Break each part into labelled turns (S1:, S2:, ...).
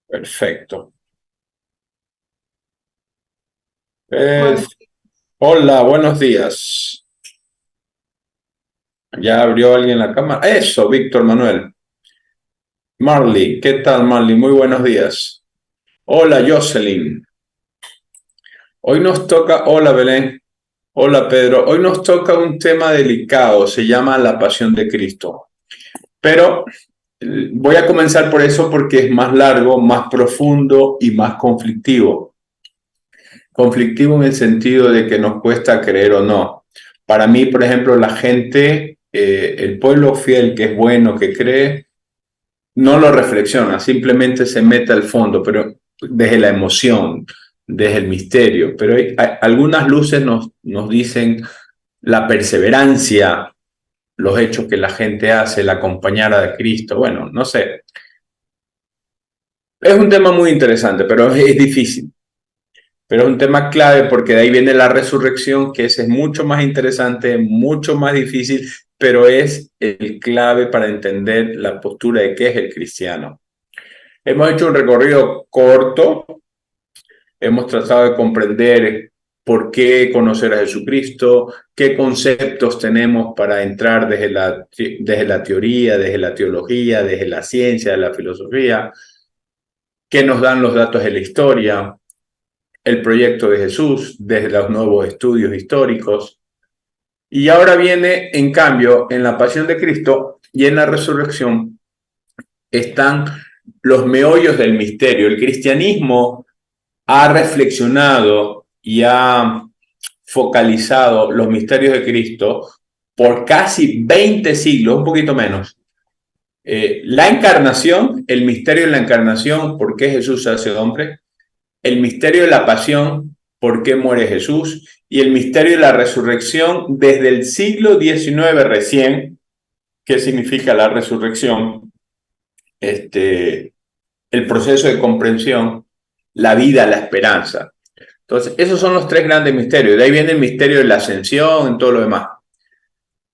S1: Perfecto.
S2: Bueno,
S1: Hola, buenos días. ¿Ya abrió alguien la cámara? Eso, Víctor Manuel. Marley, ¿qué tal, Marley? Muy buenos días. Hola, Jocelyn. Hoy nos toca, hola, Belén. Hola, Pedro. Hoy nos toca un tema delicado, se llama la Pasión de Cristo. Pero voy a comenzar por eso porque es más largo, más profundo y más conflictivo. Conflictivo en el sentido de que nos cuesta creer o no. Para mí, por ejemplo, la gente, el pueblo fiel que es bueno, que cree, no lo reflexiona, simplemente se mete al fondo, pero desde la emoción, desde el misterio. Pero algunas luces nos dicen la perseverancia, los hechos que la gente hace, la acompañar a Cristo. Bueno, no sé. Es un tema muy interesante, pero es difícil. Pero es un tema clave porque de ahí viene la resurrección, que ese es mucho más interesante, mucho más difícil, pero es el clave para entender la postura de qué es el cristiano. Hemos hecho un recorrido corto, hemos tratado de comprender por qué conocer a Jesucristo, qué conceptos tenemos para entrar desde la teoría, desde la teología, desde la ciencia, de la filosofía, qué nos dan los datos de la historia, el proyecto de Jesús, desde los nuevos estudios históricos. Y ahora viene, en cambio, en la pasión de Cristo y en la resurrección, están los meollos del misterio. El cristianismo ha reflexionado y ha focalizado los misterios de Cristo por casi 20 siglos, un poquito menos. La encarnación, el misterio de la encarnación, por qué Jesús se hace hombre, el misterio de la pasión, por qué muere Jesús, y el misterio de la resurrección desde el siglo XIX recién, qué significa la resurrección, el proceso de comprensión, la vida, la esperanza. Entonces, esos son los tres grandes misterios. De ahí viene el misterio de la ascensión y todo lo demás.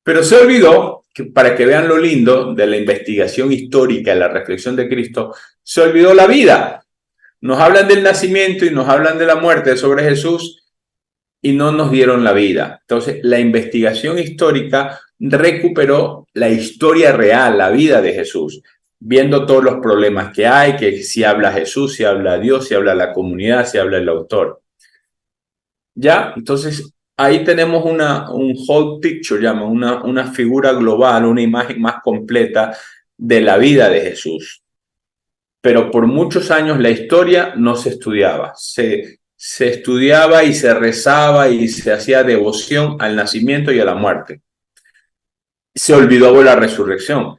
S1: Pero se olvidó, que para que vean lo lindo de la investigación histórica, la reflexión de Cristo, se olvidó la vida. Nos hablan del nacimiento y nos hablan de la muerte sobre Jesús y no nos dieron la vida. Entonces, la investigación histórica recuperó la historia real, la vida de Jesús, viendo todos los problemas que hay, que si habla Jesús, si habla Dios, si habla la comunidad, si habla el autor. ¿Ya? Entonces, ahí tenemos un whole picture, llama, una figura global, una imagen más completa de la vida de Jesús. Pero por muchos años la historia no se estudiaba. Se estudiaba y se rezaba y se hacía devoción al nacimiento y a la muerte. Se olvidó de la resurrección.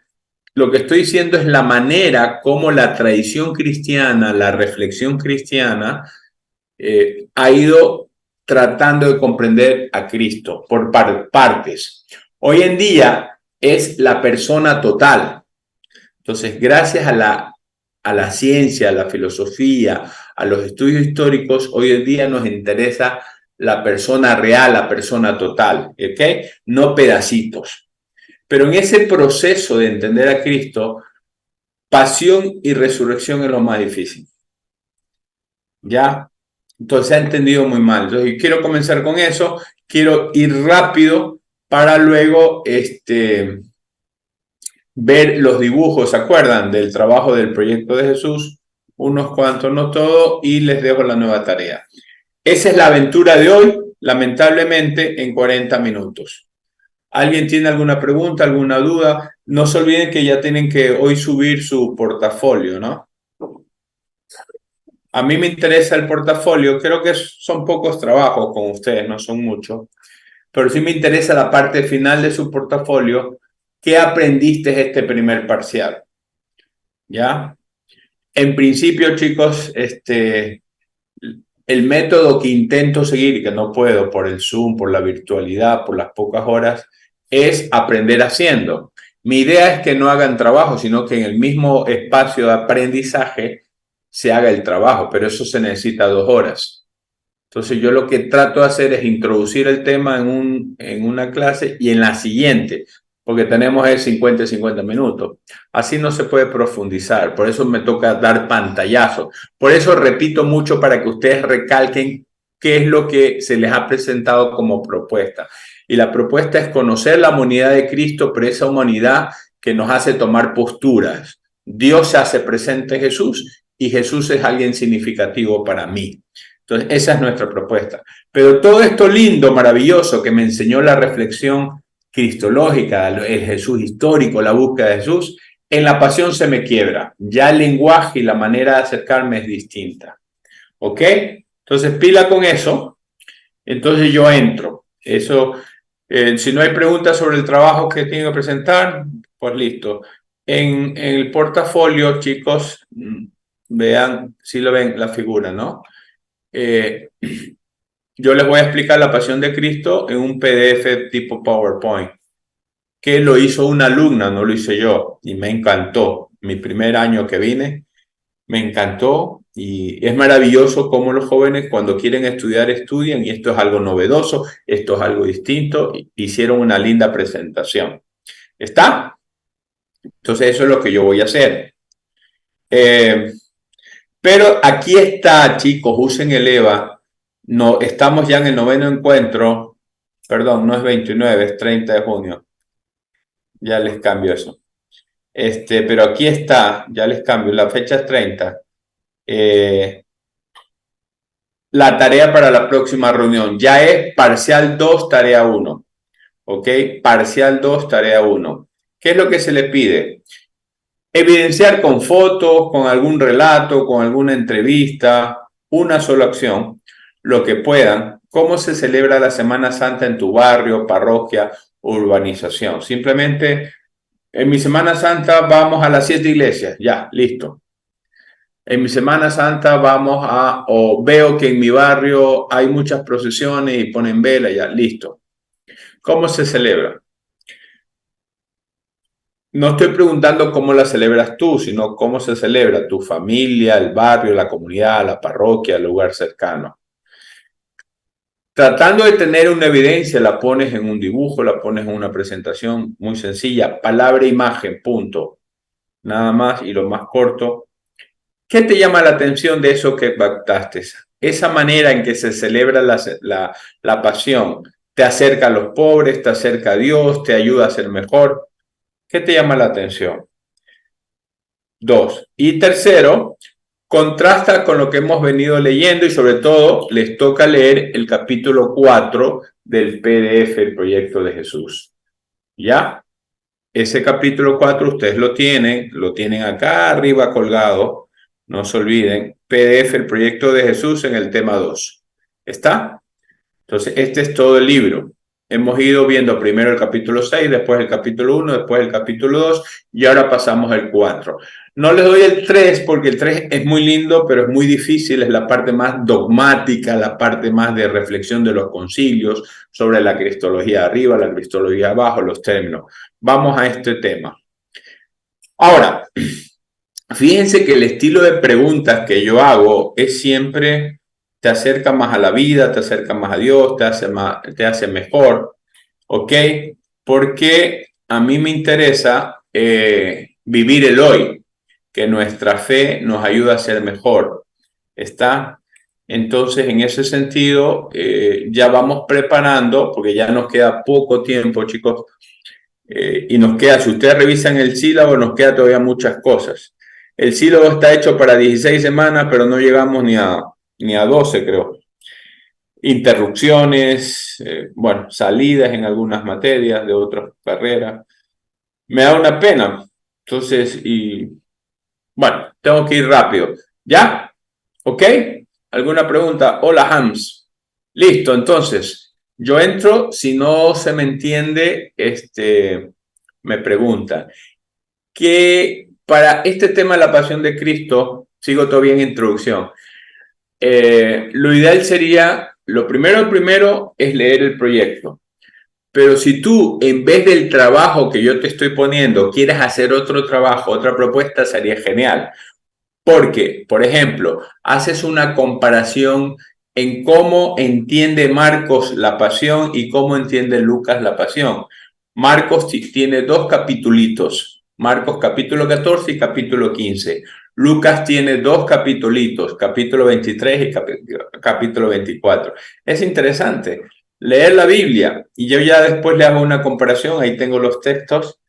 S1: Lo que estoy diciendo es la manera como la tradición cristiana, la reflexión cristiana, ha ido tratando de comprender a Cristo por partes. Hoy en día es la persona total. Entonces, gracias a la ciencia, a la filosofía, a los estudios históricos, hoy en día nos interesa la persona real, la persona total, ¿ok? No pedacitos. Pero en ese proceso de entender a Cristo, pasión y resurrección es lo más difícil. ¿Ya? Entonces se ha entendido muy mal. Entonces quiero comenzar con eso, quiero ir rápido para luego ver los dibujos, ¿se acuerdan? Del trabajo del proyecto de Jesús, unos cuantos, no todo, y les dejo la nueva tarea. Esa es la aventura de hoy, lamentablemente, en 40 minutos. ¿Alguien tiene alguna pregunta, alguna duda? No se olviden que ya tienen que hoy subir su portafolio, ¿no? A mí me interesa el portafolio, creo que son pocos trabajos con ustedes, no son muchos, pero sí me interesa la parte final de su portafolio. ¿Qué aprendiste este primer parcial? ¿Ya? En principio, chicos, el método que intento seguir, y que no puedo por el Zoom, por la virtualidad, por las pocas horas, es aprender haciendo. Mi idea es que no hagan trabajo, sino que en el mismo espacio de aprendizaje se haga el trabajo, pero eso se necesita 2 horas. Entonces yo lo que trato de hacer es introducir el tema en una clase y en la siguiente porque tenemos el 50 y 50 minutos. Así no se puede profundizar, por eso me toca dar pantallazos. Por eso repito mucho para que ustedes recalquen qué es lo que se les ha presentado como propuesta. Y la propuesta es conocer la humanidad de Cristo, pero esa humanidad que nos hace tomar posturas. Dios se hace presente en Jesús y Jesús es alguien significativo para mí. Entonces, esa es nuestra propuesta. Pero todo esto lindo, maravilloso, que me enseñó la reflexión cristológica, el Jesús histórico, la búsqueda de Jesús, en la pasión se me quiebra. Ya el lenguaje y la manera de acercarme es distinta. ¿Ok? Entonces, pila con eso. Entonces yo entro. Eso, si no hay preguntas sobre el trabajo que tengo que presentar, pues listo. En el portafolio, chicos, vean, si lo ven la figura, ¿no? Yo les voy a explicar la pasión de Cristo en un PDF tipo PowerPoint, que lo hizo una alumna, no lo hice yo, y me encantó. Mi primer año que vine, me encantó y es maravilloso cómo los jóvenes cuando quieren estudiar, estudian, y esto es algo novedoso, esto es algo distinto. Hicieron una linda presentación. ¿Está? Entonces eso es lo que yo voy a hacer. Pero aquí está, chicos, usen el EVA. No, estamos ya en el 9º encuentro. Perdón, no es 29, es 30 de junio. Ya les cambio eso. Pero aquí está, ya les cambio, la fecha es 30. La tarea para la próxima reunión ya es parcial 2, tarea 1. ¿Ok? Parcial 2, tarea 1. ¿Qué es lo que se le pide? Evidenciar con fotos, con algún relato, con alguna entrevista, una sola acción, lo que puedan, cómo se celebra la Semana Santa en tu barrio, parroquia, urbanización. Simplemente, en mi Semana Santa vamos a las 7 iglesias, ya, listo. En mi Semana Santa o veo que en mi barrio hay muchas procesiones y ponen vela, ya, listo. ¿Cómo se celebra? No estoy preguntando cómo la celebras tú, sino cómo se celebra tu familia, el barrio, la comunidad, la parroquia, el lugar cercano. Tratando de tener una evidencia, la pones en un dibujo, la pones en una presentación muy sencilla, palabra, imagen, punto. Nada más y lo más corto. ¿Qué te llama la atención de eso que captaste? Esa manera en que se celebra la pasión te acerca a los pobres, te acerca a Dios, te ayuda a ser mejor. ¿Qué te llama la atención? 2. Y tercero, contrasta con lo que hemos venido leyendo y sobre todo les toca leer el capítulo 4 del PDF, el proyecto de Jesús. ¿Ya? Ese capítulo 4 ustedes lo tienen acá arriba colgado. No se olviden, PDF, el proyecto de Jesús en el tema 2. ¿Está? Entonces, este es todo el libro. Hemos ido viendo primero el capítulo 6, después el capítulo 1, después el capítulo 2 y ahora pasamos al 4. No les doy el 3 porque el 3 es muy lindo, pero es muy difícil, es la parte más dogmática, la parte más de reflexión de los concilios sobre la cristología arriba, la cristología abajo, los términos. Vamos a este tema. Ahora, fíjense que el estilo de preguntas que yo hago es siempre te acerca más a la vida, te acerca más a Dios, te hace mejor, ¿ok? Porque a mí me interesa vivir el hoy, que nuestra fe nos ayuda a ser mejor, ¿está? Entonces, en ese sentido, ya vamos preparando, porque ya nos queda poco tiempo, chicos, y nos queda, si ustedes revisan el sílabo, nos queda todavía muchas cosas. El sílabo está hecho para 16 semanas, pero no llegamos ni a 12, creo. Interrupciones, bueno, salidas en algunas materias de otras carreras. Me da una pena. Entonces, bueno, tengo que ir rápido. ¿Ya? ¿Ok? ¿Alguna pregunta? Hola, Hams. Listo, entonces, yo entro, si no se me entiende, me preguntan. Que para este tema de la pasión de Cristo, sigo todavía en introducción, lo ideal sería, lo primero es leer el proyecto. Pero si tú, en vez del trabajo que yo te estoy poniendo, quieres hacer otro trabajo, otra propuesta, sería genial. Porque, por ejemplo, haces una comparación en cómo entiende Marcos la pasión y cómo entiende Lucas la pasión. Marcos tiene dos capitulitos. Marcos capítulo 14 y capítulo 15. Lucas tiene dos capitulitos, capítulo 23 y capítulo 24. Es interesante leer la Biblia y yo ya después le hago una comparación, ahí tengo los textos.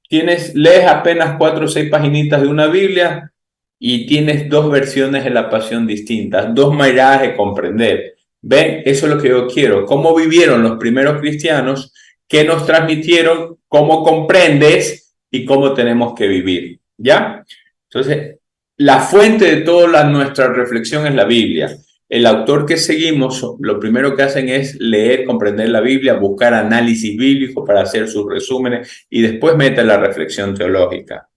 S1: Lees apenas 4 o 6 paginitas de una Biblia y tienes dos versiones de la pasión distintas, dos maneras de comprender. ¿Ven? Eso es lo que yo quiero. ¿Cómo vivieron los primeros cristianos? ¿Qué nos transmitieron? ¿Cómo comprendes? Y cómo tenemos que vivir. ¿Ya? Entonces, la fuente de toda nuestra reflexión es la Biblia. El autor que seguimos, lo primero que hacen es leer, comprender la Biblia, buscar análisis bíblico para hacer sus resúmenes y después meten la reflexión teológica.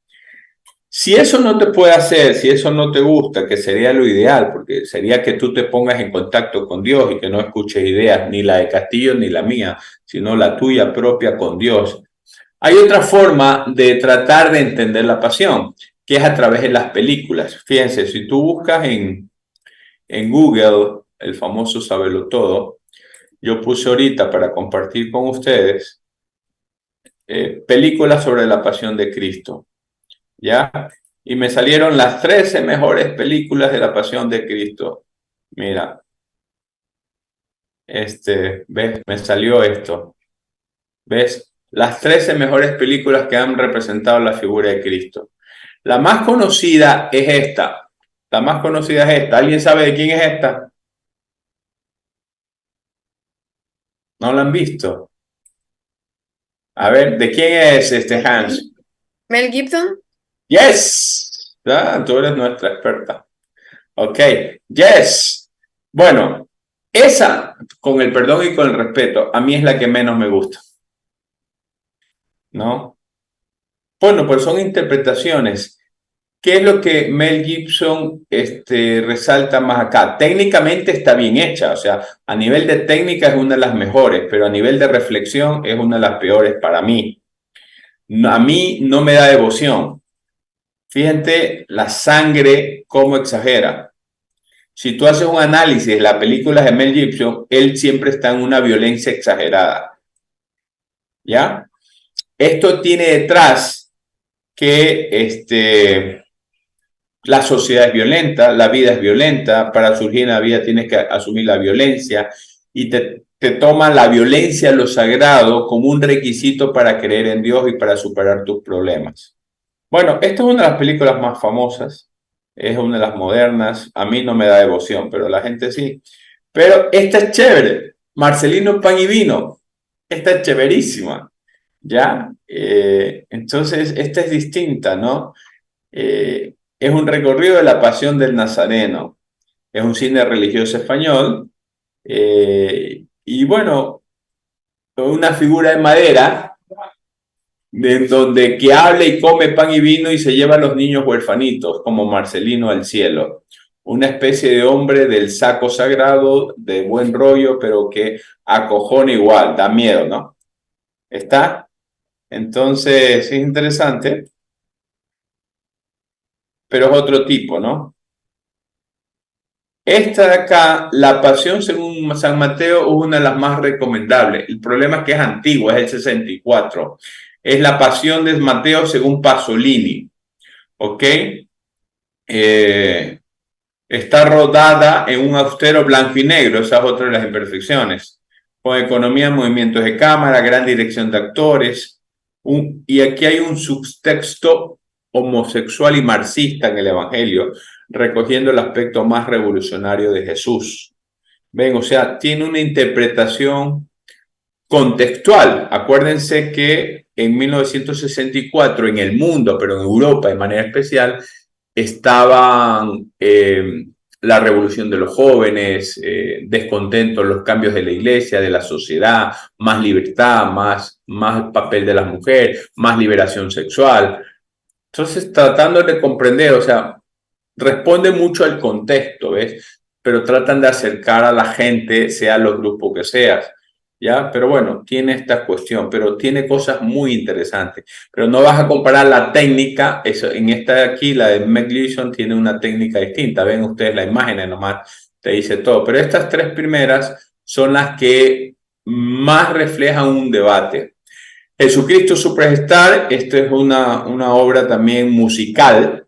S1: Si eso no te puede hacer, si eso no te gusta, que sería lo ideal, porque sería que tú te pongas en contacto con Dios y que no escuches ideas, ni la de Castillo ni la mía, sino la tuya propia con Dios. Hay otra forma de tratar de entender la pasión, que es a través de las películas. Fíjense, si tú buscas en Google, el famoso Sabelo Todo, yo puse ahorita para compartir con ustedes películas sobre la pasión de Cristo. ¿Ya? Y me salieron las 13 mejores películas de la Pasión de Cristo. Mira, ¿ves? Me salió esto. ¿Ves? Las 13 mejores películas que han representado la figura de Cristo. La más conocida es esta. La más conocida es esta. ¿Alguien sabe de quién es esta? ¿No la han visto? A ver, ¿de quién es Hans?
S3: Mel Gibson.
S1: Yes. Ah, tú eres nuestra experta. Ok, yes. Bueno, esa, con el perdón y con el respeto, a mí es la que menos me gusta. ¿No? Bueno, pues son interpretaciones. ¿Qué es lo que Mel Gibson resalta más acá? Técnicamente está bien hecha, o sea, a nivel de técnica es una de las mejores, pero a nivel de reflexión es una de las peores para mí. A mí no me da devoción. Fíjate la sangre cómo exagera. Si tú haces un análisis de las películas de Mel Gibson, él siempre está en una violencia exagerada. ¿Ya? Esto tiene detrás que la sociedad es violenta, la vida es violenta, para surgir en la vida tienes que asumir la violencia y te toman la violencia, lo sagrado, como un requisito para creer en Dios y para superar tus problemas. Bueno, esta es una de las películas más famosas, es una de las modernas, a mí no me da devoción, pero a la gente sí. Pero esta es chévere, Marcelino Pan y Vino, esta es chéverísima, ¿ya? Entonces, esta es distinta, ¿no? Es un recorrido de la pasión del Nazareno, es un cine religioso español, y bueno, una figura de madera, de donde que habla y come pan y vino y se lleva a los niños huerfanitos, como Marcelino al cielo. Una especie de hombre del saco sagrado, de buen rollo, pero que acojona igual, da miedo, ¿no? ¿Está? Entonces, es interesante, pero es otro tipo, ¿no? Esta de acá, La Pasión según San Mateo, es una de las más recomendables. El problema es que es antigua, es el 64. Es La Pasión de Mateo según Pasolini. ¿Ok? Está rodada en un austero blanco y negro, esa es otra de las imperfecciones. Con economía, movimientos de cámara, gran dirección de actores. Y aquí hay un subtexto homosexual y marxista en el Evangelio, recogiendo el aspecto más revolucionario de Jesús. Ven, o sea, tiene una interpretación contextual. Acuérdense que en 1964 en el mundo, pero en Europa de manera especial, estaban la revolución de los jóvenes, descontentos, los cambios de la iglesia, de la sociedad, más libertad, más papel de la mujer, más liberación sexual. Entonces, tratando de comprender, o sea, responde mucho al contexto, ¿ves? Pero tratan de acercar a la gente, sea los grupos que seas, ¿ya? Pero bueno, tiene esta cuestión, pero tiene cosas muy interesantes. Pero no vas a comparar la técnica, eso, en esta de aquí, la de Mel Gibson, tiene una técnica distinta. Ven ustedes la imagen, nomás te dice todo. Pero estas tres primeras son las que más reflejan un debate. Jesucristo Superstar, esta es una obra también musical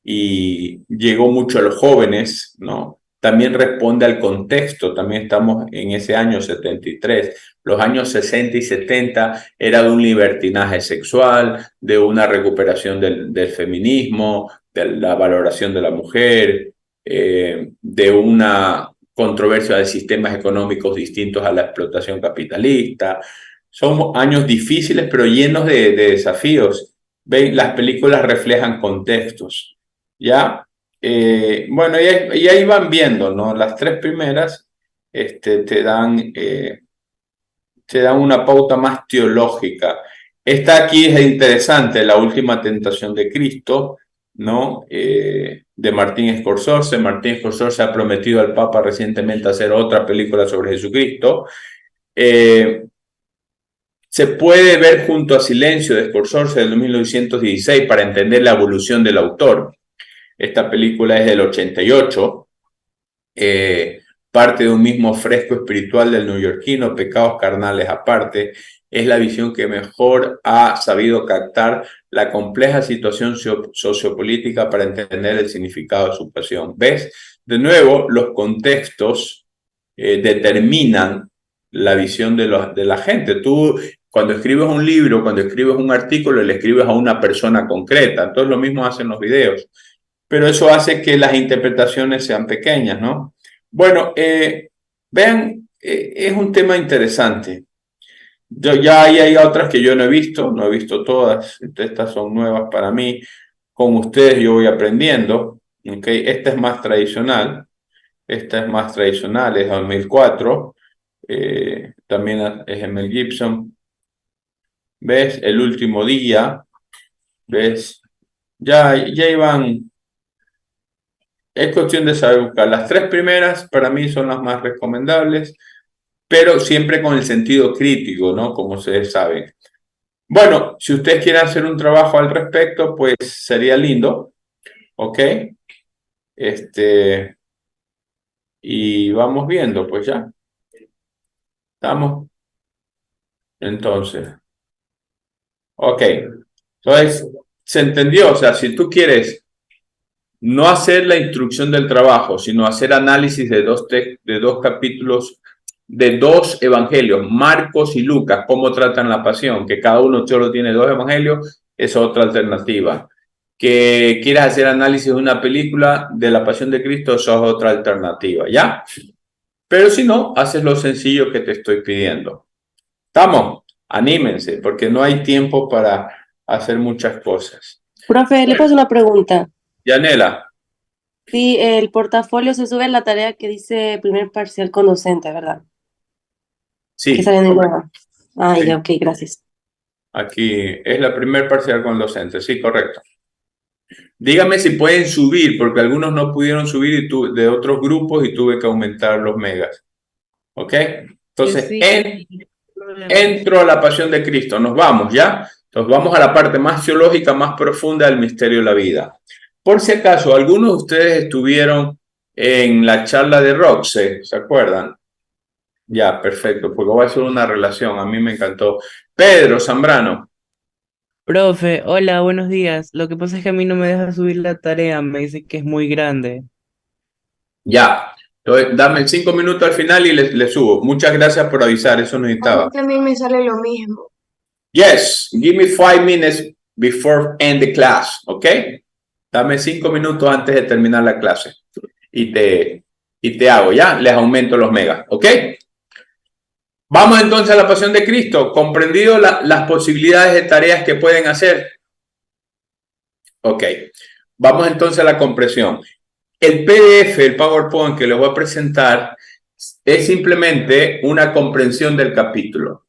S1: y llegó mucho a los jóvenes, ¿no? También responde al contexto, también estamos en ese año 73. Los años 60 y 70 era de un libertinaje sexual, de una recuperación del feminismo, de la valoración de la mujer, de una controversia de sistemas económicos distintos a la explotación capitalista. Son años difíciles, pero llenos de desafíos. ¿Ven? Las películas reflejan contextos. ¿Ya? Bueno, y ahí van viendo, ¿no? Las tres primeras te dan una pauta más teológica. Esta aquí es interesante, La última tentación de Cristo, ¿no? De Martín Scorsese. Martín Scorsese ha prometido al Papa recientemente hacer otra película sobre Jesucristo. Se puede ver junto a Silencio de Scorsese del 1916 para entender la evolución del autor. Esta película es del 88, parte de un mismo fresco espiritual del neoyorquino, Pecados carnales aparte. Es la visión que mejor ha sabido captar la compleja situación sociopolítica para entender el significado de su pasión. ¿Ves? De nuevo, los contextos determinan la visión de la gente. Tú, cuando escribes un libro, cuando escribes un artículo, le escribes a una persona concreta. Entonces, lo mismo hacen los videos. Pero eso hace que las interpretaciones sean pequeñas, ¿no? Bueno, vean, es un tema interesante. Ya hay otras que yo no he visto todas, estas son nuevas para mí. Con ustedes yo voy aprendiendo, ¿ok? Esta es más tradicional, es 2004, también es Mel Gibson. ¿Ves? El último día, ¿ves? Ya iban. Es cuestión de saber buscar. Las tres primeras para mí son las más recomendables, pero siempre con el sentido crítico, ¿no? Como ustedes saben. Bueno, si ustedes quieren hacer un trabajo al respecto, pues sería lindo, ¿ok? Y vamos viendo, pues ya. ¿Estamos? Entonces, ok. Entonces, ¿se entendió? O sea, si tú quieres no hacer la instrucción del trabajo, sino hacer análisis de dos capítulos, de dos evangelios, Marcos y Lucas, cómo tratan la pasión, que cada uno solo tiene dos evangelios, es otra alternativa. Que quieras hacer análisis de una película de la pasión de Cristo, eso es otra alternativa, ¿ya? Pero si no, haces lo sencillo que te estoy pidiendo. ¿Estamos? Anímense, porque no hay tiempo para hacer muchas cosas.
S3: Profe, le paso una pregunta.
S1: Yanela.
S3: Sí, el portafolio se sube en la tarea que dice primer parcial con docente, ¿verdad?
S1: Sí.
S3: Que sale en el programa. Ah,
S1: Sí.
S3: ya, ok, gracias.
S1: Aquí es la primer parcial con docente, sí, correcto. Dígame si pueden subir, porque algunos no pudieron subir de otros grupos y tuve que aumentar los megas. ¿Ok? Entonces,
S4: Sí,
S1: entro a la pasión de Cristo, nos vamos, ¿ya? Entonces vamos a la parte más teológica, más profunda del misterio de la vida. Por si acaso, algunos de ustedes estuvieron en la charla de Roxe, ¿se acuerdan? Ya, perfecto, porque voy a hacer una relación, a mí me encantó. Pedro Zambrano.
S4: profe, hola, buenos días. Lo que pasa es que a mí no me deja subir la tarea, me dice que es muy grande.
S1: Ya, entonces dame 5 minutos al final y le subo. Muchas gracias por avisar, eso
S5: A mí
S1: necesitaba.
S5: también me sale lo mismo.
S1: Yes, give me 5 minutes before end the class, ¿ok? Dame 5 minutos antes de terminar la clase y te hago, ¿ya? Les aumento los megas, ¿ok? Vamos entonces a la pasión de Cristo, comprendido las posibilidades de tareas que pueden hacer. Ok, vamos entonces a la comprensión. El PDF, el PowerPoint que les voy a presentar, es simplemente una comprensión del capítulo.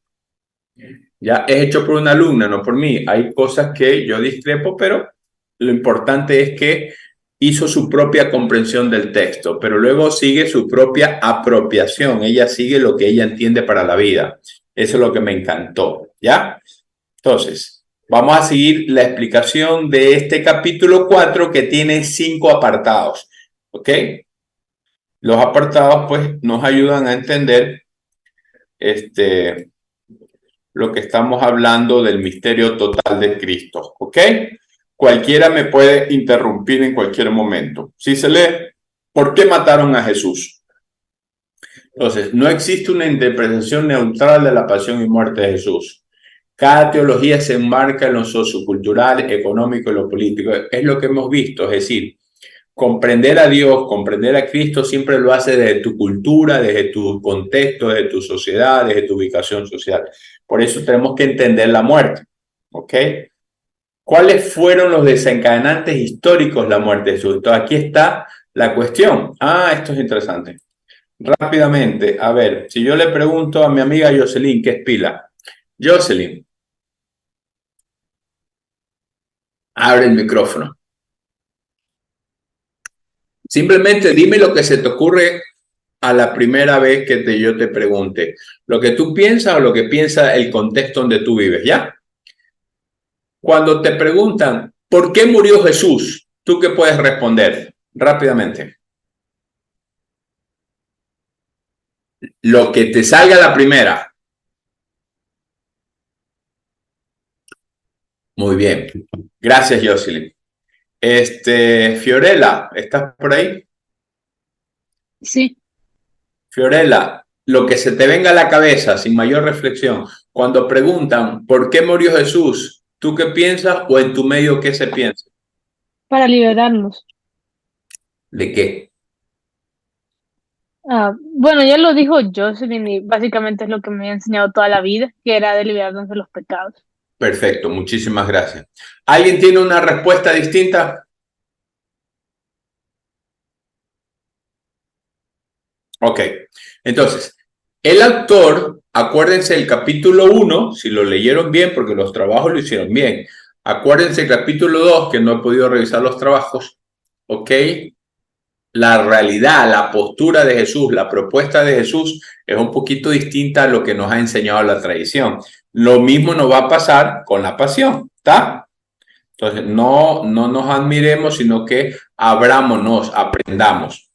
S1: Ya es hecho por una alumna, no por mí. Hay cosas que yo discrepo, pero lo importante es que hizo su propia comprensión del texto, pero luego sigue su propia apropiación. Ella sigue lo que ella entiende para la vida. Eso es lo que me encantó, ¿ya? Entonces, vamos a seguir la explicación de este capítulo 4 que tiene 5 apartados, ¿ok? Los apartados, pues, nos ayudan a entender lo que estamos hablando del misterio total de Cristo, ¿ok? Cualquiera me puede interrumpir en cualquier momento. Si se lee, ¿por qué mataron a Jesús? Entonces, no existe una interpretación neutral de la pasión y muerte de Jesús. Cada teología se enmarca en lo sociocultural, económico y lo político. Es lo que hemos visto, es decir, comprender a Dios, comprender a Cristo siempre lo hace desde tu cultura, desde tu contexto, desde tu sociedad, desde tu ubicación social. Por eso tenemos que entender la muerte, ¿ok? ¿Cuáles fueron los desencadenantes históricos de la muerte de Jesús? Entonces aquí está la cuestión. Esto es interesante. Rápidamente, a ver, si yo le pregunto a mi amiga Jocelyn, ¿qué es pila? Jocelyn, abre el micrófono. Simplemente dime lo que se te ocurre a la primera vez que yo te pregunte. Lo que tú piensas o lo que piensa el contexto donde tú vives, ¿ya? Cuando te preguntan, ¿por qué murió Jesús? ¿Tú qué puedes responder? Rápidamente. Lo que te salga la primera. Muy bien. Gracias, Jocelyn. Fiorella, ¿estás por ahí?
S2: Sí,
S1: Fiorella, lo que se te venga a la cabeza sin mayor reflexión, cuando preguntan ¿por qué murió Jesús? ¿Tú qué piensas o en tu medio qué se piensa?
S2: para liberarnos.
S1: ¿De qué?
S2: Bueno, ya lo dijo Jocelyn y básicamente es lo que me ha enseñado toda la vida, que era de liberarnos de los pecados.
S1: Perfecto, muchísimas gracias. ¿Alguien tiene una respuesta distinta? Ok, entonces, el autor, acuérdense el capítulo 1, si lo leyeron bien, porque los trabajos lo hicieron bien. Acuérdense el capítulo 2, que no he podido revisar los trabajos, ok. La realidad, la postura de Jesús, la propuesta de Jesús es un poquito distinta a lo que nos ha enseñado la tradición. Lo mismo nos va a pasar con la pasión, ¿está? Entonces, no nos admiremos, sino que abrámonos, aprendamos.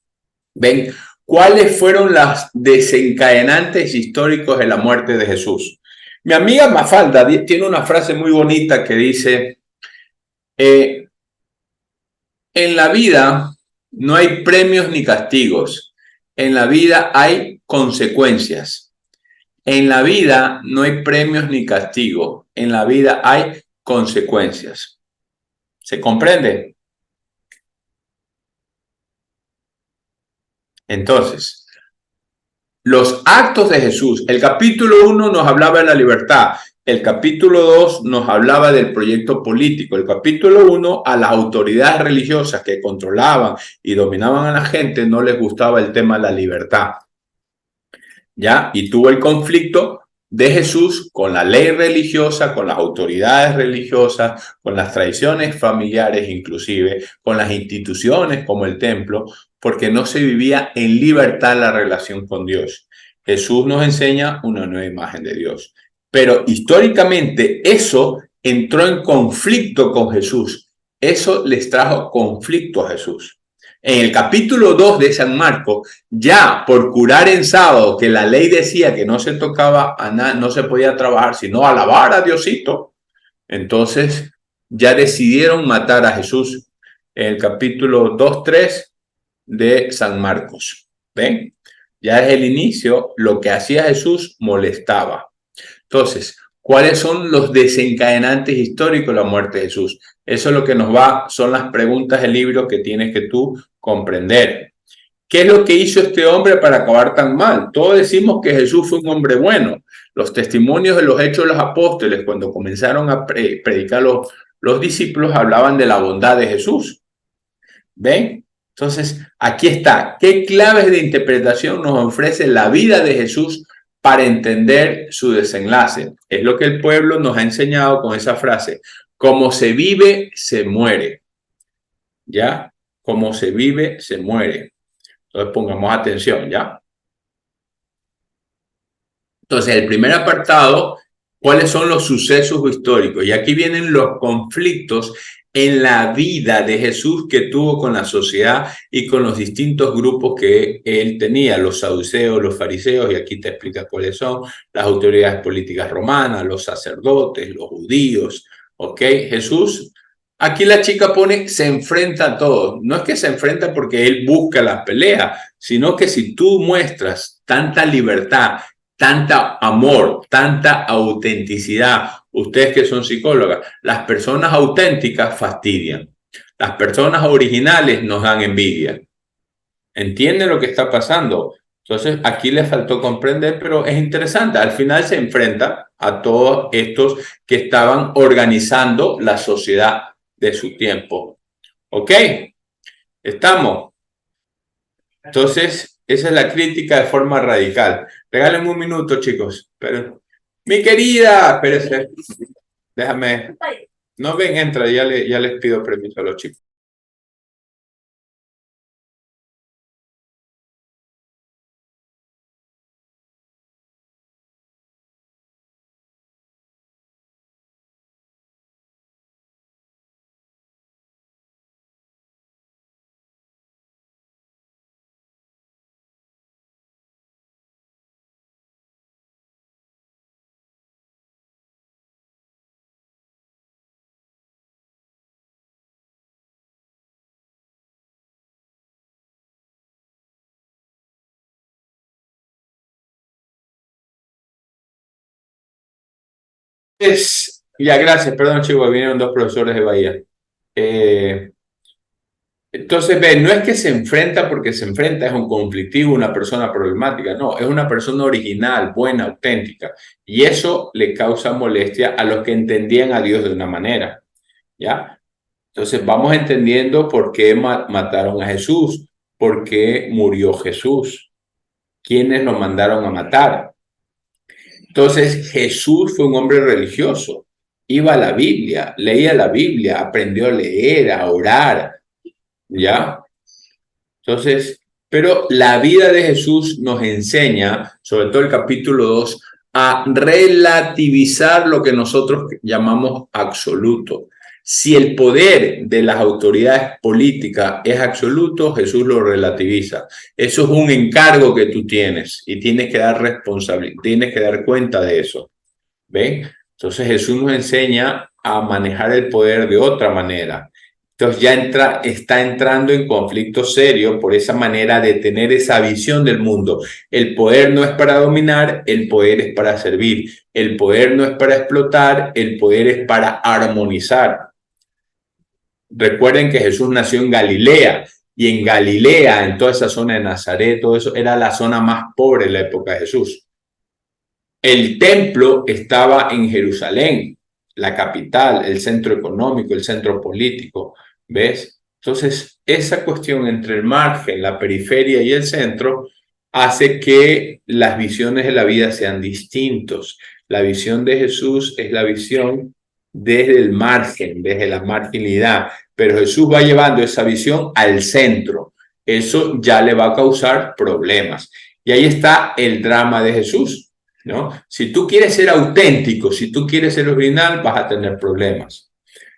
S1: ¿Ven? ¿Cuáles fueron los desencadenantes históricos de la muerte de Jesús? Mi amiga Mafalda tiene una frase muy bonita que dice, en la vida no hay premios ni castigos, en la vida hay consecuencias. En la vida no hay premios ni castigo, en la vida hay consecuencias. ¿Se comprende? Entonces, los actos de Jesús, el capítulo 1 nos hablaba de la libertad, el capítulo 2 nos hablaba del proyecto político, el capítulo 1 a las autoridades religiosas que controlaban y dominaban a la gente no les gustaba el tema de la libertad, ¿ya? Y tuvo el conflicto de Jesús con la ley religiosa, con las autoridades religiosas, con las tradiciones familiares inclusive, con las instituciones como el templo, porque no se vivía en libertad la relación con Dios. Jesús nos enseña una nueva imagen de Dios. Pero históricamente eso entró en conflicto con Jesús. Eso les trajo conflicto a Jesús. En el capítulo 2 de San Marcos, ya por curar en sábado, que la ley decía que no se tocaba a nada, no se podía trabajar, sino alabar a Diosito, entonces ya decidieron matar a Jesús en el capítulo 2-3 de San Marcos. ¿Ven? Ya es el inicio, lo que hacía Jesús molestaba. Entonces, ¿cuáles son los desencadenantes históricos de la muerte de Jesús? Eso es lo que nos va, son las preguntas del libro que tienes que tú comprender. ¿Qué es lo que hizo este hombre para acabar tan mal? Todos decimos que Jesús fue un hombre bueno. Los testimonios de los hechos de los apóstoles, cuando comenzaron a predicar los discípulos, hablaban de la bondad de Jesús. ¿Ven? Entonces, aquí está. ¿Qué claves de interpretación nos ofrece la vida de Jesús para entender su desenlace? Es lo que el pueblo nos ha enseñado con esa frase. Como se vive, se muere. ¿Ya? Como se vive, se muere. Entonces, pongamos atención, ¿ya? Entonces, el primer apartado, ¿cuáles son los sucesos históricos? Y aquí vienen los conflictos en la vida de Jesús que tuvo con la sociedad y con los distintos grupos que él tenía, los saduceos, los fariseos, y aquí te explica cuáles son, las autoridades políticas romanas, los sacerdotes, los judíos, ¿ok? Jesús, aquí la chica pone, se enfrenta a todos. No es que se enfrenta porque él busca las peleas, sino que si tú muestras tanta libertad, tanta amor, tanta autenticidad, ustedes que son psicólogas, las personas auténticas fastidian. Las personas originales nos dan envidia. ¿Entienden lo que está pasando? Entonces, aquí le faltó comprender, pero es interesante. Al final se enfrenta a todos estos que estaban organizando la sociedad de su tiempo. ¿Ok? ¿Estamos? Entonces, esa es la crítica de forma radical. Regálenme un minuto, chicos. Pero, mi querida, espérense. Déjame. No ven, entra, ya les pido permiso a los chicos. Ya, gracias, perdón, chicos, vinieron dos profesores de Bahía. Entonces, ve, no es que se enfrenta porque se enfrenta, es un conflictivo, una persona problemática, no, es una persona original, buena, auténtica. Y eso le causa molestia a los que entendían a Dios de una manera, ¿ya? Entonces, vamos entendiendo por qué mataron a Jesús, por qué murió Jesús, quiénes lo mandaron a matar. Entonces, Jesús fue un hombre religioso, iba a la Biblia, leía la Biblia, aprendió a leer, a orar, ¿ya? Entonces, pero la vida de Jesús nos enseña, sobre todo el capítulo 2, a relativizar lo que nosotros llamamos absoluto. Si el poder de las autoridades políticas es absoluto, Jesús lo relativiza. Eso es un encargo que tú tienes y tienes que dar responsabilidad, tienes que dar cuenta de eso. ¿Ven? Entonces Jesús nos enseña a manejar el poder de otra manera. Entonces ya está entrando en conflicto serio por esa manera de tener esa visión del mundo. El poder no es para dominar, el poder es para servir. El poder no es para explotar, el poder es para armonizar. Recuerden que Jesús nació en Galilea y en Galilea, en toda esa zona de Nazaret, todo eso era la zona más pobre en la época de Jesús. El templo estaba en Jerusalén, la capital, el centro económico, el centro político, ¿ves? Entonces, esa cuestión entre el margen, la periferia y el centro hace que las visiones de la vida sean distintos. La visión de Jesús es la visión desde el margen, desde la marginalidad, pero Jesús va llevando esa visión al centro. Eso ya le va a causar problemas. Y ahí está el drama de Jesús, ¿no? Si tú quieres ser auténtico, si tú quieres ser original, vas a tener problemas.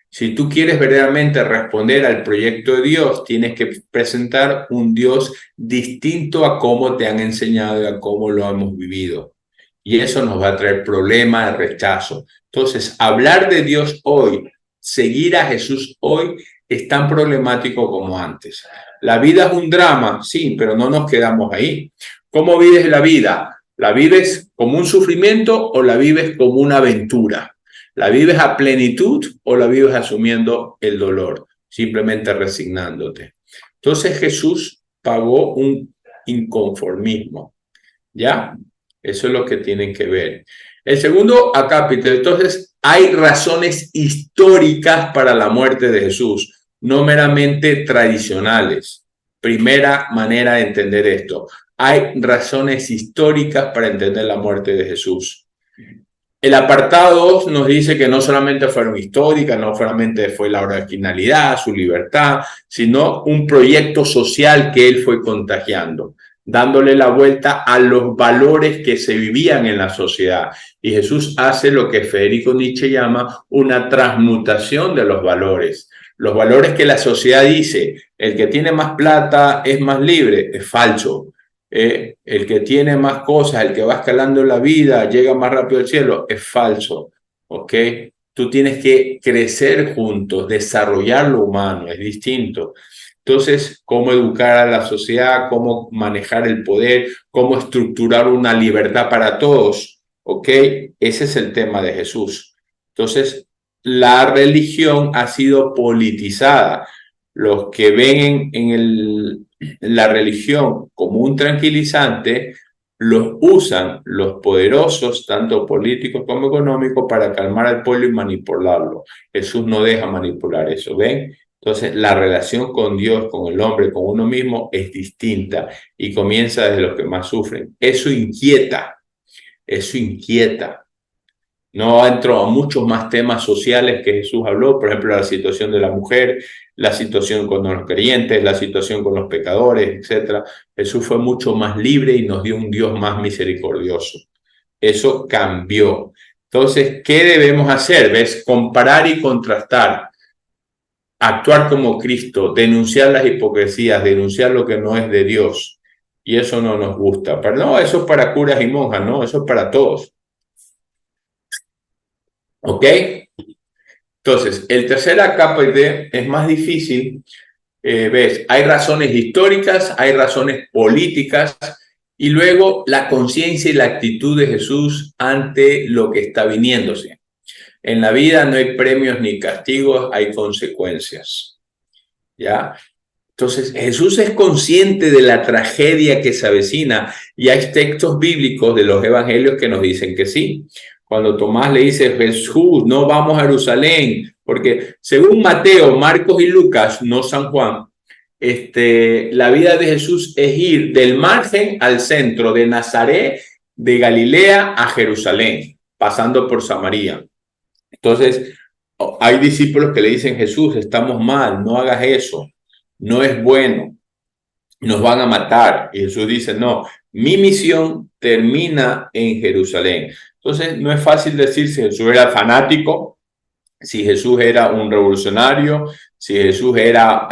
S1: Si tú quieres verdaderamente responder al proyecto de Dios, tienes que presentar un Dios distinto a cómo te han enseñado y a cómo lo hemos vivido. Y eso nos va a traer problemas, rechazo. Entonces, hablar de Dios hoy, seguir a Jesús hoy, es tan problemático como antes. La vida es un drama, sí, pero no nos quedamos ahí. ¿Cómo vives la vida? ¿La vives como un sufrimiento o la vives como una aventura? ¿La vives a plenitud o la vives asumiendo el dolor, simplemente resignándote? Entonces Jesús pagó un inconformismo, ¿ya? Eso es lo que tienen que ver. El segundo acápite, entonces, hay razones históricas para la muerte de Jesús, no meramente tradicionales. Primera manera de entender esto. Hay razones históricas para entender la muerte de Jesús. El apartado 2 nos dice que no solamente fueron históricas, no solamente fue la originalidad, su libertad, sino un proyecto social que él fue contagiando, dándole la vuelta a los valores que se vivían en la sociedad. Y Jesús hace lo que Federico Nietzsche llama una transmutación de los valores. Los valores que la sociedad dice, el que tiene más plata es más libre, es falso. El que tiene más cosas, el que va escalando la vida, llega más rápido al cielo, es falso. ¿Ok? Tú tienes que crecer juntos, desarrollar lo humano, es distinto. Entonces, cómo educar a la sociedad, cómo manejar el poder, cómo estructurar una libertad para todos, ¿ok? Ese es el tema de Jesús. Entonces, la religión ha sido politizada. Los que ven en la religión como un tranquilizante, los usan los poderosos, tanto políticos como económicos, para calmar al pueblo y manipularlo. Jesús no deja manipular eso, ¿ven? Entonces, la relación con Dios, con el hombre, con uno mismo es distinta y comienza desde los que más sufren. Eso inquieta, eso inquieta. No entro a muchos más temas sociales que Jesús habló, por ejemplo, la situación de la mujer, la situación con los creyentes, la situación con los pecadores, etc. Jesús fue mucho más libre y nos dio un Dios más misericordioso. Eso cambió. Entonces, ¿qué debemos hacer? ¿Ves? Comparar y contrastar. Actuar como Cristo, denunciar las hipocresías, denunciar lo que no es de Dios. Y eso no nos gusta. Pero no, eso es para curas y monjas, no, eso es para todos. ¿Ok? Entonces, el tercer acápite es más difícil. ¿Ves? Hay razones históricas, hay razones políticas y luego la conciencia y la actitud de Jesús ante lo que está viniéndose. En la vida no hay premios ni castigos, hay consecuencias. ¿Ya? Entonces, Jesús es consciente de la tragedia que se avecina y hay textos bíblicos de los evangelios que nos dicen que sí. Cuando Tomás le dice, Jesús, no vamos a Jerusalén, porque según Mateo, Marcos y Lucas, no San Juan, la vida de Jesús es ir del margen al centro, de Nazaret, de Galilea a Jerusalén, pasando por Samaria. Entonces, hay discípulos que le dicen, Jesús, estamos mal, no hagas eso, no es bueno, nos van a matar. Y Jesús dice, no, mi misión termina en Jerusalén. Entonces, no es fácil decir si Jesús era fanático, si Jesús era un revolucionario, si Jesús era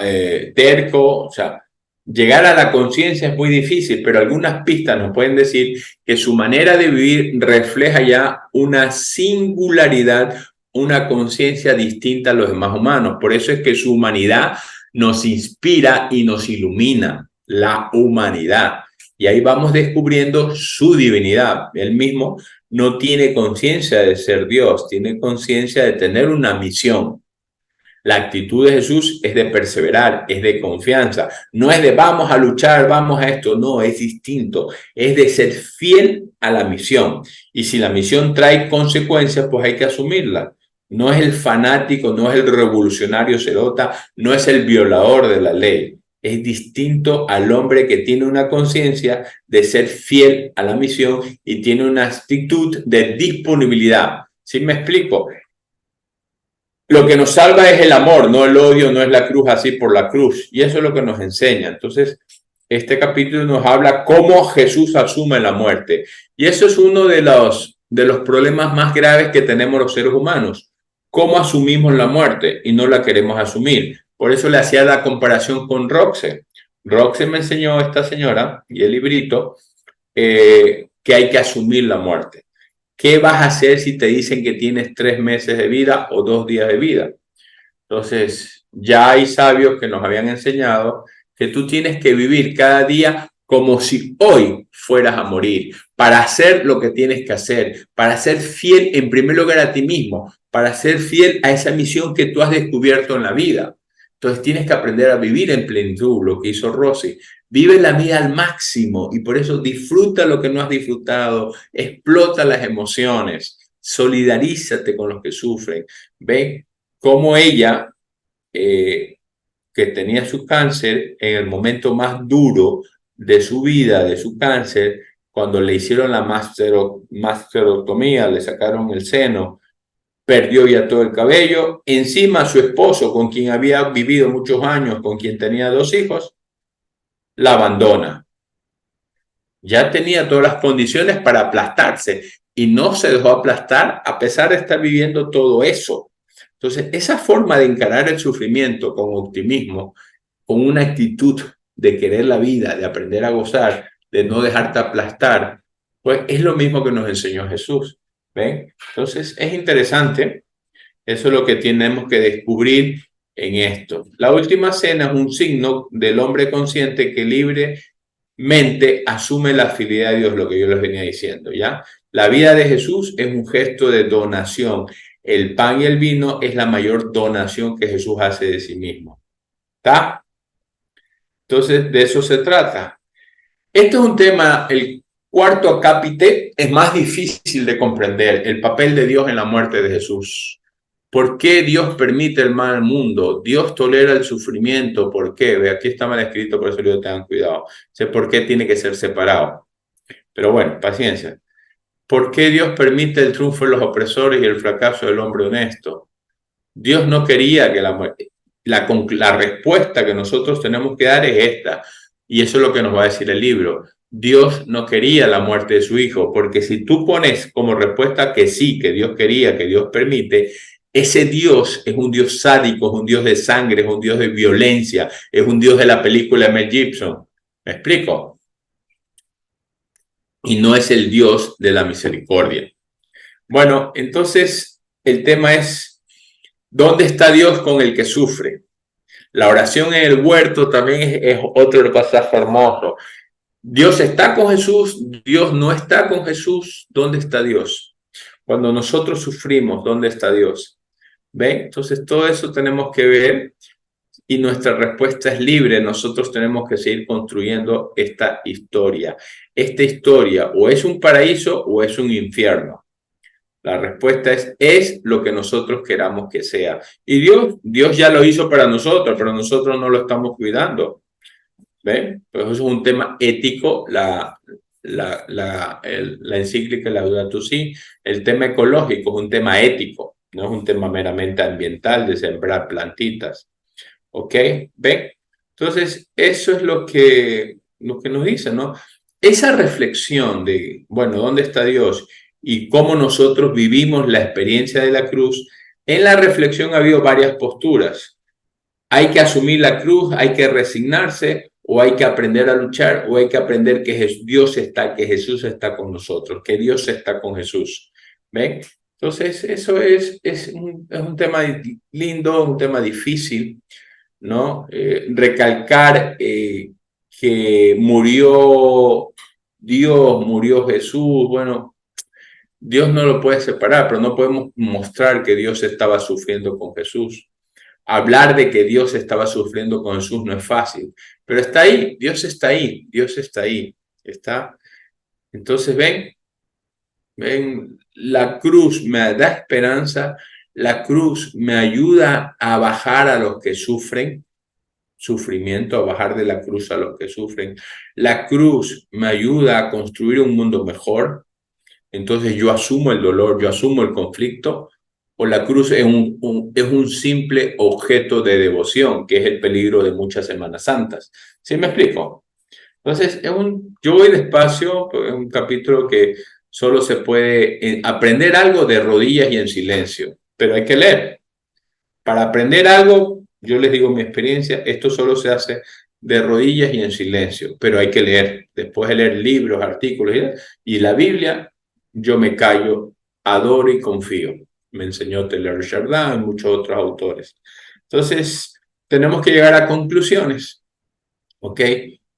S1: terco, o sea, llegar a la conciencia es muy difícil, pero algunas pistas nos pueden decir que su manera de vivir refleja ya una singularidad, una conciencia distinta a los demás humanos. Por eso es que su humanidad nos inspira y nos ilumina, la humanidad. Y ahí vamos descubriendo su divinidad. Él mismo no tiene conciencia de ser Dios, tiene conciencia de tener una misión. La actitud de Jesús es de perseverar, es de confianza. No es de vamos a luchar, vamos a esto. No, es distinto. Es de ser fiel a la misión. Y si la misión trae consecuencias, pues hay que asumirla. No es el fanático, no es el revolucionario celota, no es el violador de la ley. Es distinto al hombre que tiene una conciencia de ser fiel a la misión y tiene una actitud de disponibilidad. ¿Sí me explico? Lo que nos salva es el amor, no el odio, no es la cruz así por la cruz. Y eso es lo que nos enseña. Entonces, este capítulo nos habla cómo Jesús asume la muerte. Y eso es uno de los problemas más graves que tenemos los seres humanos. ¿Cómo asumimos la muerte y no la queremos asumir? Por eso le hacía la comparación con Roxe. Roxe me enseñó esta señora y el librito que hay que asumir la muerte. ¿Qué vas a hacer si te dicen que tienes 3 meses de vida o 2 días de vida? Entonces, ya hay sabios que nos habían enseñado que tú tienes que vivir cada día como si hoy fueras a morir, para hacer lo que tienes que hacer, para ser fiel en primer lugar a ti mismo, para ser fiel a esa misión que tú has descubierto en la vida. Entonces tienes que aprender a vivir en plenitud, lo que hizo Rosy. Vive la vida al máximo y por eso disfruta lo que no has disfrutado, explota las emociones, solidarízate con los que sufren. Ve cómo ella, que tenía su cáncer, en el momento más duro de su vida, de su cáncer, cuando le hicieron la mastectomía, le sacaron el seno, perdió ya todo el cabello. Encima su esposo, con quien había vivido muchos años, con quien tenía 2 hijos, la abandona. Ya tenía todas las condiciones para aplastarse y no se dejó aplastar a pesar de estar viviendo todo eso. Entonces, esa forma de encarar el sufrimiento con optimismo, con una actitud de querer la vida, de aprender a gozar, de no dejarte aplastar, pues es lo mismo que nos enseñó Jesús. ¿Ven? Entonces, es interesante. Eso es lo que tenemos que descubrir en esto. La última cena es un signo del hombre consciente que libremente asume la fidelidad de Dios, lo que yo les venía diciendo, ¿ya? La vida de Jesús es un gesto de donación. El pan y el vino es la mayor donación que Jesús hace de sí mismo. ¿Está? Entonces, de eso se trata. Este es un tema, el cuarto acápite es más difícil de comprender, el papel de Dios en la muerte de Jesús. ¿Por qué Dios permite el mal al mundo? Dios tolera el sufrimiento. ¿Por qué? Ve, aquí está mal escrito, por eso le digo, tengan cuidado. Sé por qué tiene que ser separado. Pero bueno, paciencia. ¿Por qué Dios permite el triunfo de los opresores y el fracaso del hombre honesto? Dios no quería que la respuesta que nosotros tenemos que dar es esta. Y eso es lo que nos va a decir el libro. Dios no quería la muerte de su hijo, porque si tú pones como respuesta que sí, que Dios quería, que Dios permite, ese Dios es un Dios sádico, es un Dios de sangre, es un Dios de violencia, es un Dios de la película de Mel Gibson. ¿Me explico? Y no es el Dios de la misericordia. Bueno, entonces el tema es, ¿dónde está Dios con el que sufre? La oración en el huerto también es otro pasaje hermoso. Dios está con Jesús, Dios no está con Jesús. ¿Dónde está Dios? Cuando nosotros sufrimos, ¿dónde está Dios? ¿Ven? Entonces todo eso tenemos que ver y nuestra respuesta es libre. Nosotros tenemos que seguir construyendo esta historia. Esta historia o es un paraíso o es un infierno. La respuesta es lo que nosotros queramos que sea. Y Dios ya lo hizo para nosotros, pero nosotros no lo estamos cuidando. ¿Ven? Pues eso es un tema ético, la encíclica Laudato Si. El tema ecológico es un tema ético, no es un tema meramente ambiental de sembrar plantitas. ¿Ok? ¿Ven? Entonces, eso es lo que nos dice, ¿no? Esa reflexión de, bueno, ¿dónde está Dios? Y cómo nosotros vivimos la experiencia de la cruz, en la reflexión ha habido varias posturas. Hay que asumir la cruz, hay que resignarse, o hay que aprender a luchar, o hay que aprender que Dios está, que Jesús está con nosotros, que Dios está con Jesús. ¿Ven? Entonces, eso es un tema lindo, un tema difícil, ¿no? Recalcar que murió Dios, murió Jesús, bueno, Dios no lo puede separar, pero no podemos mostrar que Dios estaba sufriendo con Jesús. Hablar de que Dios estaba sufriendo con Jesús no es fácil, pero está ahí, Dios está ahí, Dios está ahí, está. Entonces ven, la cruz me da esperanza, la cruz me ayuda a bajar a los que sufren, sufrimiento, a bajar de la cruz a los que sufren. La cruz me ayuda a construir un mundo mejor. Entonces yo asumo el dolor, yo asumo el conflicto, o la cruz es un simple objeto de devoción, que es el peligro de muchas Semanas Santas. ¿Sí me explico? Entonces, yo voy despacio, es un capítulo que solo se puede aprender algo de rodillas y en silencio, pero hay que leer. Para aprender algo, yo les digo mi experiencia, esto solo se hace de rodillas y en silencio, pero hay que leer. Después de leer libros, artículos y la Biblia, yo me callo, adoro y confío. Me enseñó Taylor Chardin y muchos otros autores. Entonces, tenemos que llegar a conclusiones, ¿ok?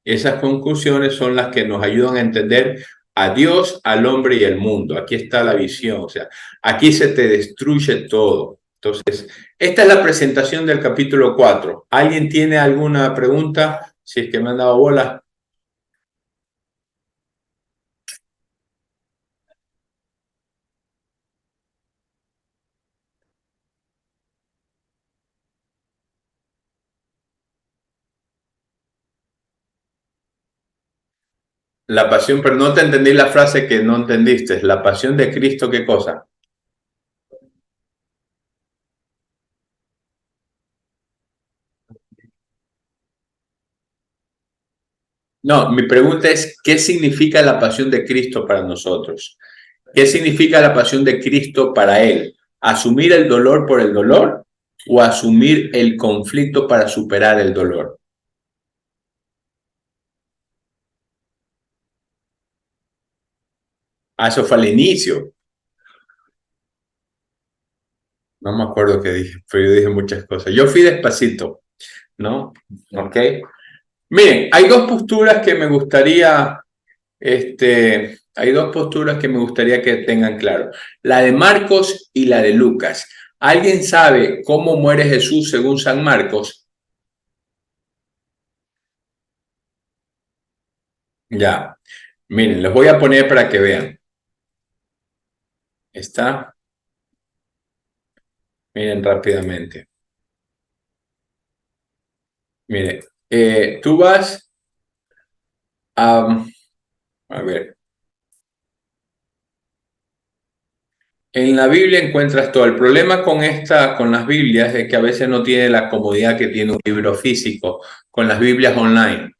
S1: Esas conclusiones son las que nos ayudan a entender a Dios, al hombre y al mundo. Aquí está la visión, o sea, aquí se te destruye todo. Entonces, esta es la presentación del capítulo 4. ¿Alguien tiene alguna pregunta? Si es que me han dado bola. La pasión, pero no te entendí la frase que no entendiste. La pasión de Cristo, ¿qué cosa? No, mi pregunta es, ¿qué significa la pasión de Cristo para nosotros? ¿Qué significa la pasión de Cristo para Él? ¿Asumir el dolor por el dolor o asumir el conflicto para superar el dolor? Eso fue al inicio. No me acuerdo qué dije, pero yo dije muchas cosas. Yo fui despacito, ¿no? ¿Ok? Miren, hay dos posturas que me gustaría, hay dos posturas que me gustaría que tengan claro. La de Marcos y la de Lucas. ¿Alguien sabe cómo muere Jesús según San Marcos? Ya. Miren, les voy a poner para que vean. Está. Miren rápidamente. Miren, tú vas a ver. En la Biblia encuentras todo. El problema con las Biblias es que a veces no tiene la comodidad que tiene un libro físico con las Biblias online.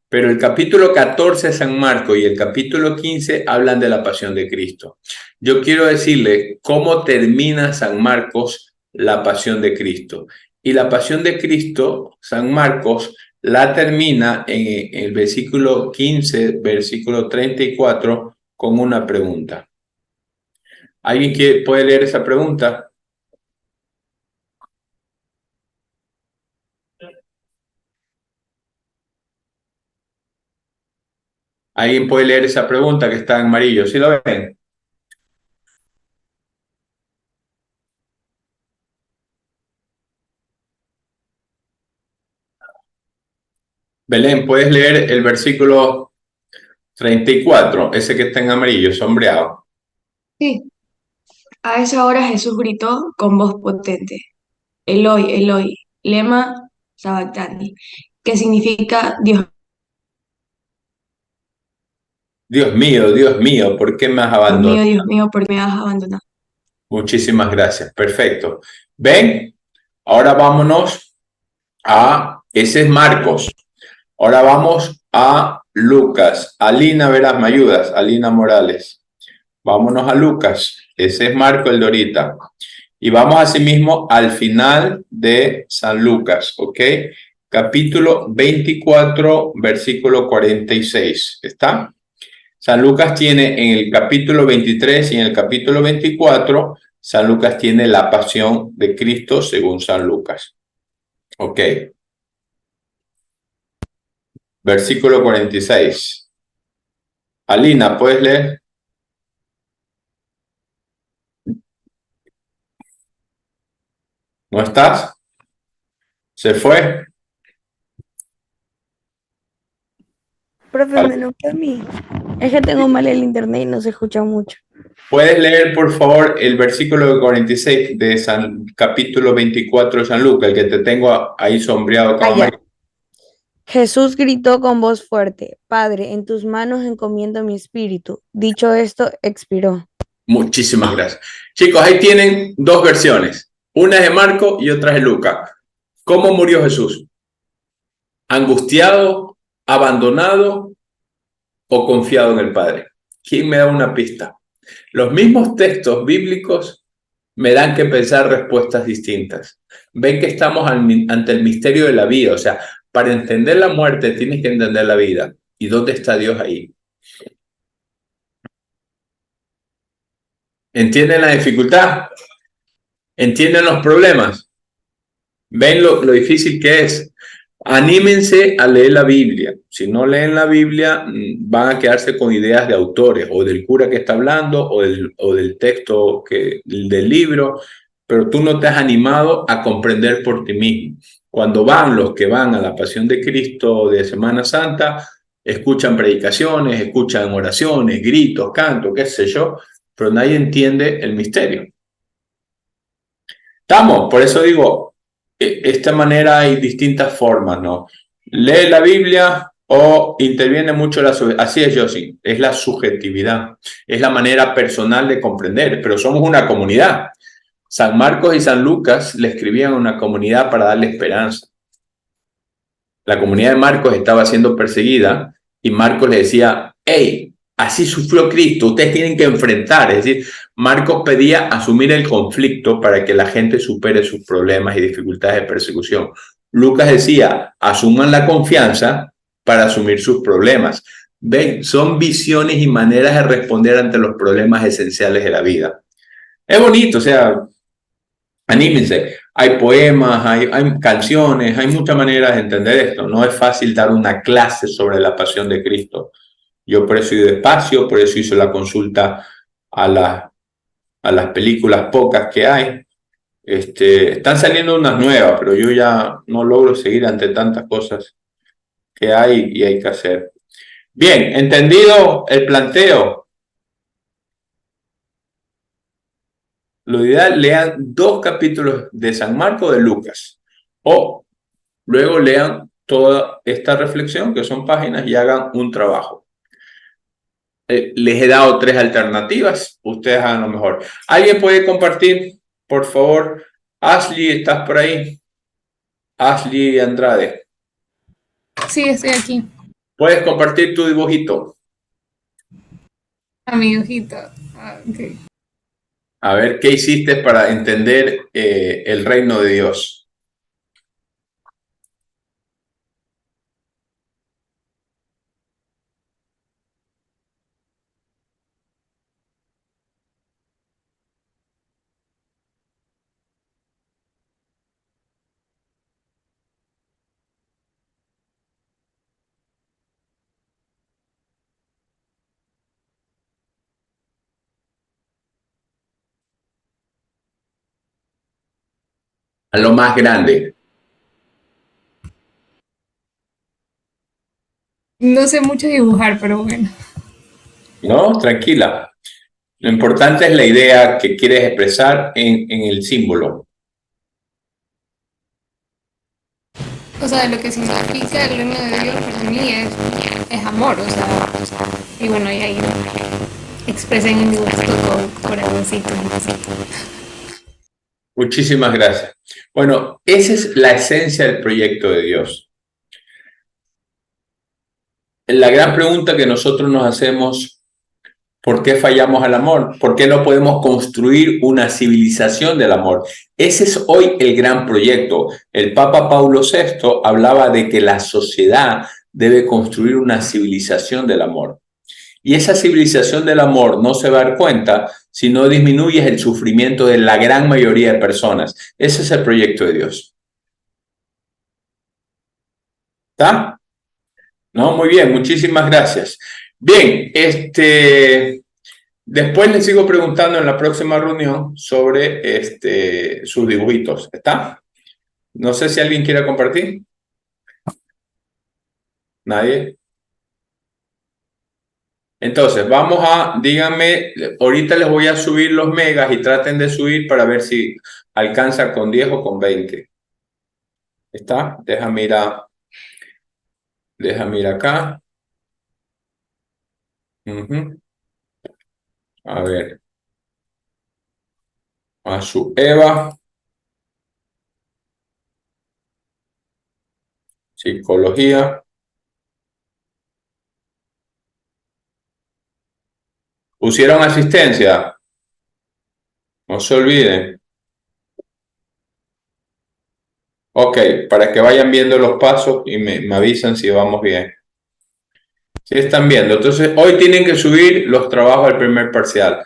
S1: Pero el capítulo 14 de San Marcos y el capítulo 15 hablan de la pasión de Cristo. Yo quiero decirle cómo termina San Marcos la pasión de Cristo. Y la pasión de Cristo, San Marcos, la termina en el versículo 15, versículo 34, con una pregunta. ¿Alguien puede leer esa pregunta? ¿Alguien puede leer esa pregunta que está en amarillo? ¿Sí lo ven? Belén, ¿puedes leer el versículo 34, ese que está en amarillo, sombreado?
S5: Sí, a esa hora Jesús gritó con voz potente, Eloi, Eloi, lema sabactani, que significa
S1: Dios mío, ¿por qué me has abandonado?
S5: Dios mío, ¿por qué me has abandonado?
S1: Muchísimas gracias, perfecto. ¿Ven? Ahora vámonos ese es Marcos. Ahora vamos a Lucas. Alina, verás, me ayudas, Alina Morales. Vámonos a Lucas. Ese es Marco, el de ahorita. Y vamos asimismo al final de San Lucas, ¿ok? Capítulo 24, versículo 46. ¿Está? San Lucas tiene en el capítulo 23 y en el capítulo 24, San Lucas tiene la pasión de Cristo según San Lucas. ¿Ok? Versículo 46. Alina, ¿puedes leer? ¿No estás? ¿Se fue?
S6: Profe, me enoja a mí. Es que tengo mal el internet y no se escucha mucho.
S1: ¿Puedes leer, por favor, el versículo 46 de San capítulo 24 de San Lucas, el que te tengo ahí sombreado con amarillo?
S6: Jesús gritó con voz fuerte, Padre, en tus manos encomiendo mi espíritu. Dicho esto, expiró.
S1: Muchísimas gracias. Chicos, ahí tienen dos versiones. Una es de Marco y otra es de Lucas. ¿Cómo murió Jesús? ¿Angustiado, abandonado o confiado en el Padre? ¿Quién me da una pista? Los mismos textos bíblicos me dan que pensar respuestas distintas. Ven que estamos ante el misterio de la vida. O sea, para entender la muerte tienes que entender la vida. ¿Y dónde está Dios ahí? ¿Entienden la dificultad? ¿Entienden los problemas? ¿Ven lo difícil que es? Anímense a leer la Biblia. Si no leen la Biblia, van a quedarse con ideas de autores, o del cura que está hablando, o del texto del libro, pero tú no te has animado a comprender por ti mismo. Cuando van los que van a la Pasión de Cristo de Semana Santa, escuchan predicaciones, escuchan oraciones, gritos, cantos, qué sé yo, pero nadie entiende el misterio. ¿Estamos? Por eso digo, esta manera hay distintas formas, ¿no? Lee la Biblia o interviene mucho así es, Josie, es la subjetividad, es la manera personal de comprender, pero somos una comunidad. San Marcos y San Lucas le escribían a una comunidad para darle esperanza. La comunidad de Marcos estaba siendo perseguida y Marcos le decía, hey, Así sufrió Cristo. Ustedes tienen que enfrentar. Es decir, Marcos pedía asumir el conflicto para que la gente supere sus problemas y dificultades de persecución. Lucas decía, asuman la confianza para asumir sus problemas. Ven, son visiones y maneras de responder ante los problemas esenciales de la vida. Es bonito, o sea, anímense. Hay poemas, hay canciones, hay muchas maneras de entender esto. No es fácil dar una clase sobre la pasión de Cristo. Yo por eso he ido despacio, por eso hice la consulta a las películas pocas que hay. Están saliendo unas nuevas, pero yo ya no logro seguir ante tantas cosas que hay y hay que hacer. Bien, ¿entendido el planteo? Lo ideal, lean 2 capítulos de San Marcos de Lucas, o luego lean toda esta reflexión, que son páginas, y hagan un trabajo. Les he dado 3 alternativas, ustedes hagan lo mejor. ¿Alguien puede compartir, por favor? Ashley, ¿estás por ahí? Ashley Andrade.
S7: Sí, estoy aquí,
S1: ¿Puedes compartir tu dibujito?
S7: amiguito. Ok.
S1: A ver, ¿qué hiciste para entender el reino de Dios? A lo más grande.
S7: No sé mucho dibujar, pero bueno.
S1: No, tranquila. Lo importante es la idea que quieres expresar en el símbolo.
S7: O sea, lo que significa el reino de Dios para mí es amor, o sea, y bueno, y ahí expresen en dibujito con corazoncito.
S1: Muchísimas gracias. Bueno, esa es la esencia del proyecto de Dios. La gran pregunta que nosotros nos hacemos, ¿por qué fallamos al amor? ¿Por qué no podemos construir una civilización del amor? Ese es hoy el gran proyecto. El Papa Paulo VI hablaba de que la sociedad debe construir una civilización del amor. Y esa civilización del amor no se va a dar cuenta si no disminuyes el sufrimiento de la gran mayoría de personas. Ese es el proyecto de Dios. ¿Está? No, muy bien, muchísimas gracias. Bien, después les sigo preguntando en la próxima reunión sobre sus dibujitos. ¿Está? No sé si alguien quiere compartir. ¿Nadie? Entonces, díganme, ahorita les voy a subir los megas y traten de subir para ver si alcanza con 10 o con 20. ¿Está? Déjame ir acá. A ver. A su Eva. Psicología. ¿Pusieron asistencia? No se olviden. Ok, para que vayan viendo los pasos y me avisan si vamos bien. ¿Sí están viendo? Entonces, hoy tienen que subir los trabajos del primer parcial.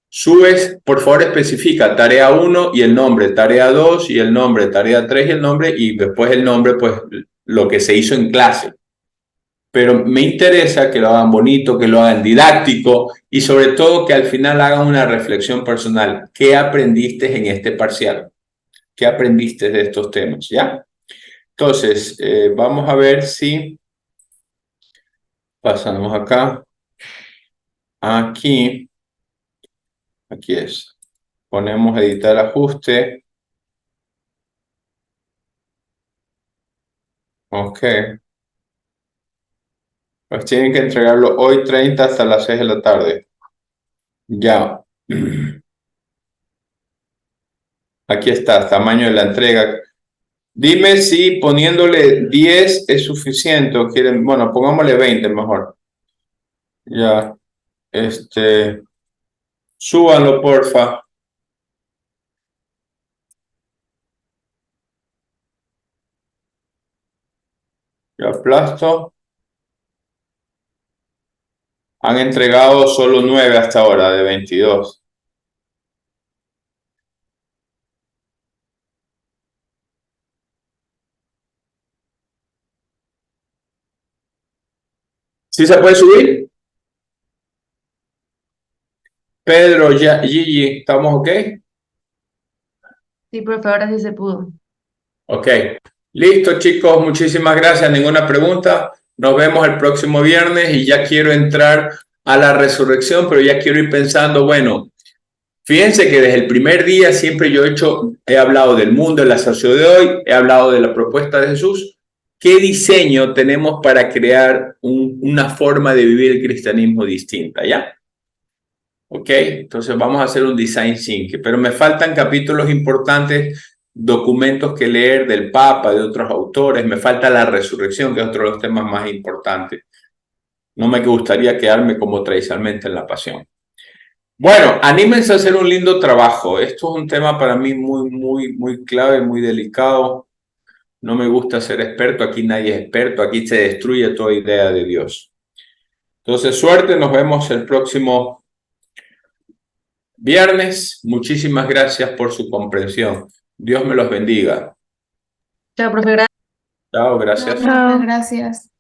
S1: Subes, por favor, especifica tarea 1 y el nombre, tarea 2 y el nombre, tarea 3 y el nombre, y después el nombre, pues, lo que se hizo en clase. Pero me interesa que lo hagan bonito, que lo hagan didáctico y sobre todo que al final hagan una reflexión personal. ¿Qué aprendiste en este parcial? ¿Qué aprendiste de estos temas? ¿Ya? Entonces, vamos a ver si pasamos acá. Aquí es. Ponemos editar ajuste. Ok. Pues tienen que entregarlo hoy 30 hasta las 6 de la tarde. Ya. Aquí está, tamaño de la entrega. Dime si poniéndole 10 es suficiente o quieren, bueno, pongámosle 20 mejor. Ya. Súbanlo, porfa. Yo aplasto. Han entregado solo 9 hasta ahora de 22. ¿Sí se puede subir? Pedro, Gigi, ¿estamos ok?
S3: Sí, profe, ahora sí se pudo.
S1: Ok. Listo, chicos, muchísimas gracias. Ninguna pregunta. Nos vemos el próximo viernes y ya quiero entrar a la resurrección, pero ya quiero ir pensando, bueno, fíjense que desde el primer día siempre he hablado del mundo, el asocio de hoy, he hablado de la propuesta de Jesús. ¿Qué diseño tenemos para crear una forma de vivir el cristianismo distinta? ¿Ya? Ok, entonces vamos a hacer un design thinking, pero me faltan capítulos importantes, documentos que leer del Papa, de otros autores, me falta la resurrección, que es otro de los temas más importantes. No me gustaría quedarme como tradicionalmente en la pasión. Bueno, anímense a hacer un lindo trabajo. Esto es un tema para mí muy clave, muy delicado. No me gusta ser experto, aquí nadie es experto, aquí se destruye toda idea de Dios. Entonces, suerte, nos vemos el próximo viernes. Muchísimas gracias por su comprensión. Dios me los bendiga.
S3: Chao, profe, gracias.
S1: Chao, gracias.
S7: No, profe, gracias.